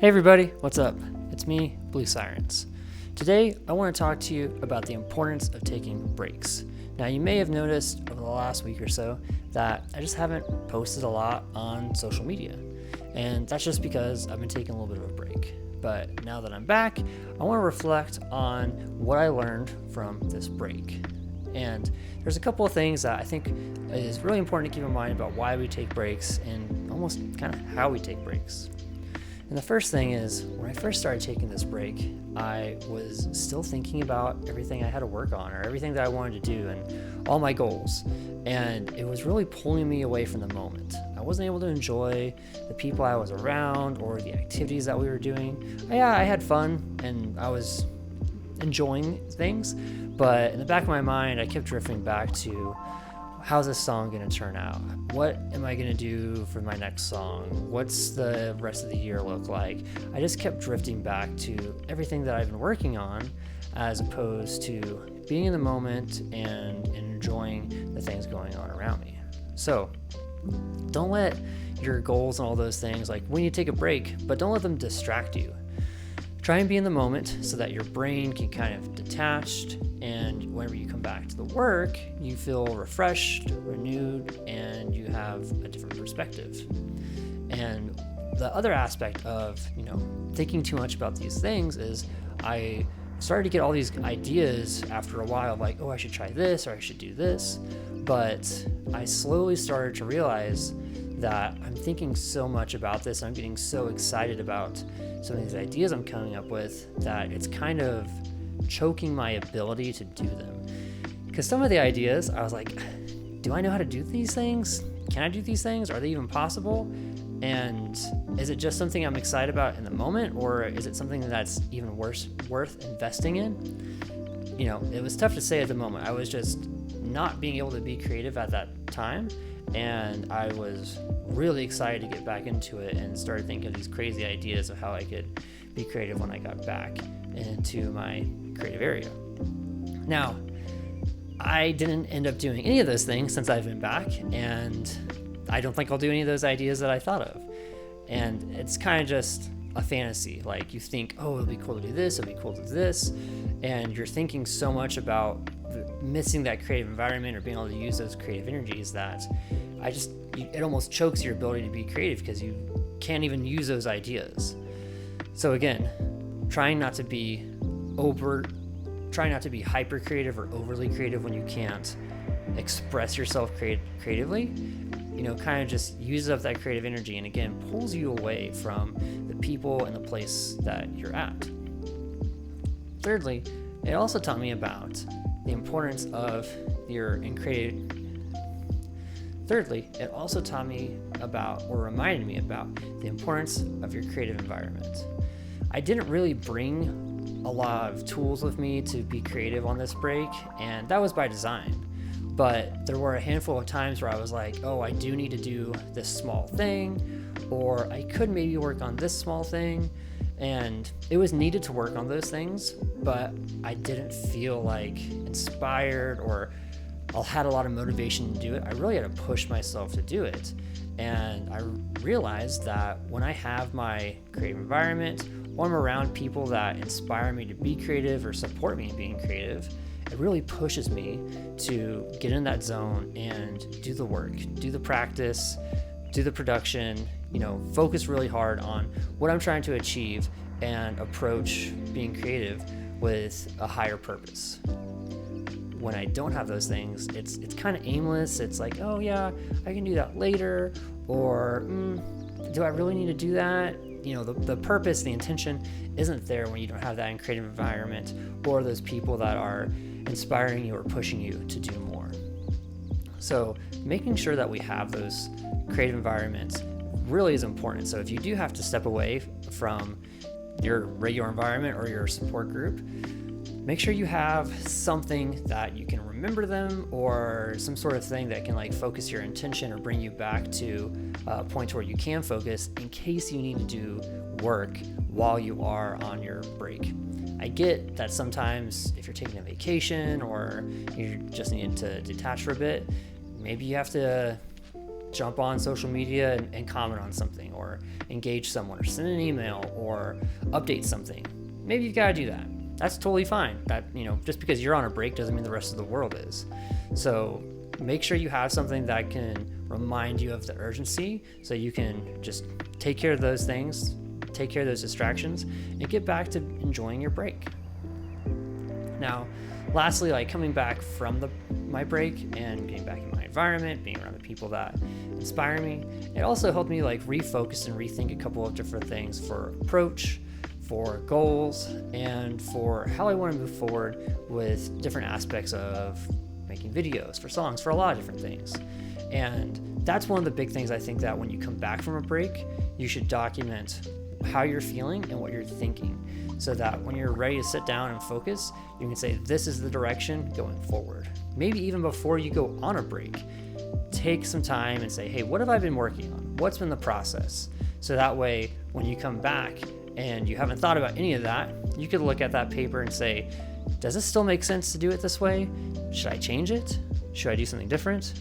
Hey everybody, what's up? It's me, Blue Sirens. Today, I want to talk to you about the importance of taking breaks. Now, you may have noticed over the last week or so that I just haven't posted a lot on social media. And that's just because I've been taking a little bit of a break. But now that I'm back, I want to reflect on what I learned from this break. And there's a couple of things that I think is really important to keep in mind about why we take breaks and almost kind of how we take breaks. And the first thing is, when I first started taking this break, I was still thinking about everything I had to work on or everything that I wanted to do and all my goals. And it was really pulling me away from the moment. I wasn't able to enjoy the people I was around or the activities that we were doing. Yeah, I had fun and I was enjoying things, but in the back of my mind, I kept drifting back to, how's this song going to turn out? What am I going to do for my next song? What's the rest of the year look like? I just kept drifting back to everything that I've been working on as opposed to being in the moment and enjoying the things going on around me. So don't let your goals and all those things, like when you take a break, but don't let them distract you. Try and be in the moment so that your brain can kind of detached, and whenever you come back to the work, you feel refreshed, renewed, and you have a different perspective. And the other aspect of, thinking too much about these things is I started to get all these ideas after a while, like, oh, I should try this or I should do this. But I slowly started to realize that I'm thinking so much about this, I'm getting so excited about some of these ideas I'm coming up with that it's kind of choking my ability to do them. Because some of the ideas, I was like, do I know how to do these things? Can I do these things? Are they even possible? And is it just something I'm excited about in the moment, or is it something that's even worth investing in? It was tough to say at the moment. I was just not being able to be creative at that time, and I was really excited to get back into it and started thinking of these crazy ideas of how I could be creative when I got back into my creative area. Now, I didn't end up doing any of those things since I've been back, and I don't think I'll do any of those ideas that I thought of. And it's kind of just a fantasy. Like, you think, oh, it'll be cool to do this, it'll be cool to do this, and you're thinking so much about missing that creative environment or being able to use those creative energies that it almost chokes your ability to be creative because you can't even use those ideas. So again, trying not to be hyper creative or overly creative when you can't express yourself creatively, kind of just uses up that creative energy and again pulls you away from the people and the place that you're at. Thirdly, it also taught me about the importance of it also taught me about, or reminded me about, the importance of your creative environment. I didn't really bring a lot of tools with me to be creative on this break, and that was by design. But there were a handful of times where I was like, oh, I do need to do this small thing, or I could maybe work on this small thing. And it was needed to work on those things, but I didn't feel like inspired or I had a lot of motivation to do it. I really had to push myself to do it. And I realized that when I have my creative environment, or I'm around people that inspire me to be creative or support me in being creative, it really pushes me to get in that zone and do the work, do the practice, do the production, focus really hard on what I'm trying to achieve and approach being creative with a higher purpose. When I don't have those things, it's kind of aimless. It's like, oh yeah, I can do that later, or do I really need to do that? The purpose, the intention isn't there when you don't have that in creative environment or those people that are inspiring you or pushing you to do more. So making sure that we have those creative environments really is important. So if you do have to step away from your regular environment or your support group, make sure you have something that you can remember them, or some sort of thing that can focus your intention or bring you back to a point where you can focus in case you need to do work while you are on your break. I get that sometimes if you're taking a vacation or you just need to detach for a bit, maybe you have to jump on social media and comment on something, or engage someone, or send an email, or update something. Maybe you've got to do that. That's totally fine. That, just because you're on a break doesn't mean the rest of the world is. So make sure you have something that can remind you of the urgency, so you can just take care of those things, take care of those distractions, and get back to enjoying your break. Now, lastly, like coming back from my break and getting back in my environment, being around the people that inspire me, it also helped me like refocus and rethink a couple of different things for approach, for goals, and for how I want to move forward with different aspects of making videos, for songs, for a lot of different things. And that's one of the big things I think, that when you come back from a break, you should document how you're feeling and what you're thinking, so that when you're ready to sit down and focus, you can say, this is the direction going forward. Maybe even before you go on a break, take some time and say, hey, what have I been working on? What's been the process? So that way, when you come back and you haven't thought about any of that, you could look at that paper and say, does this still make sense to do it this way? Should I change it? Should I do something different?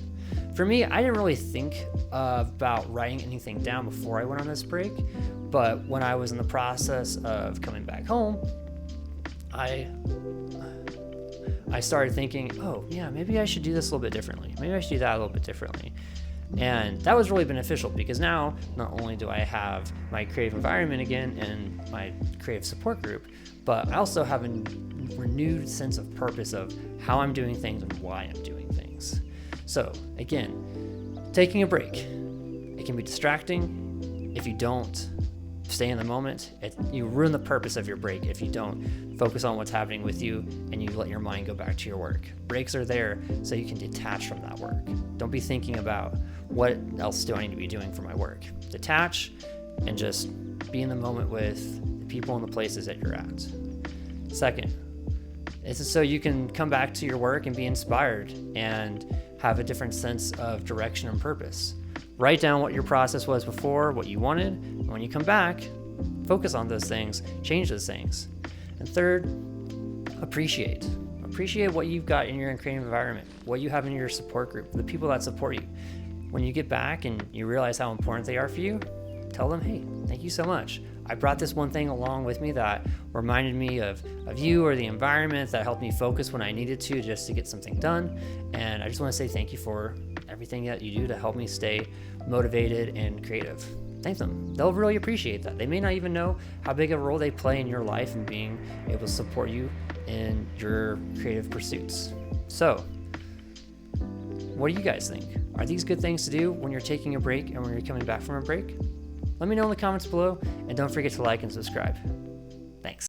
For me, I didn't really think about writing anything down before I went on this break, but when I was in the process of coming back home, I started thinking, oh yeah, maybe I should do this a little bit differently. Maybe I should do that a little bit differently. And that was really beneficial, because now not only do I have my creative environment again and my creative support group, but I also have a renewed sense of purpose of how I'm doing things and why I'm doing things. So again, taking a break, it can be distracting if you don't stay in the moment. You ruin the purpose of your break if you don't focus on what's happening with you and you let your mind go back to your work. Breaks are there so you can detach from that work. Don't be thinking about what else do I need to be doing for my work. Detach and just be in the moment with the people and the places that you're at. Second, this is so you can come back to your work and be inspired and have a different sense of direction and purpose. Write down what your process was before, what you wanted, and when you come back, focus on those things, change those things. And third, appreciate. Appreciate what you've got in your creative environment, what you have in your support group, the people that support you. When you get back and you realize how important they are for you, tell them, hey, thank you so much. I brought this one thing along with me that reminded me of you or the environment, that helped me focus when I needed to, just to get something done. And I just want to say thank you for everything that you do to help me stay motivated and creative. Thank them. They'll really appreciate that. They may not even know how big a role they play in your life and being able to support you in your creative pursuits. So, what do you guys think? Are these good things to do when you're taking a break and when you're coming back from a break? Let me know in the comments below, and don't forget to like and subscribe. Thanks.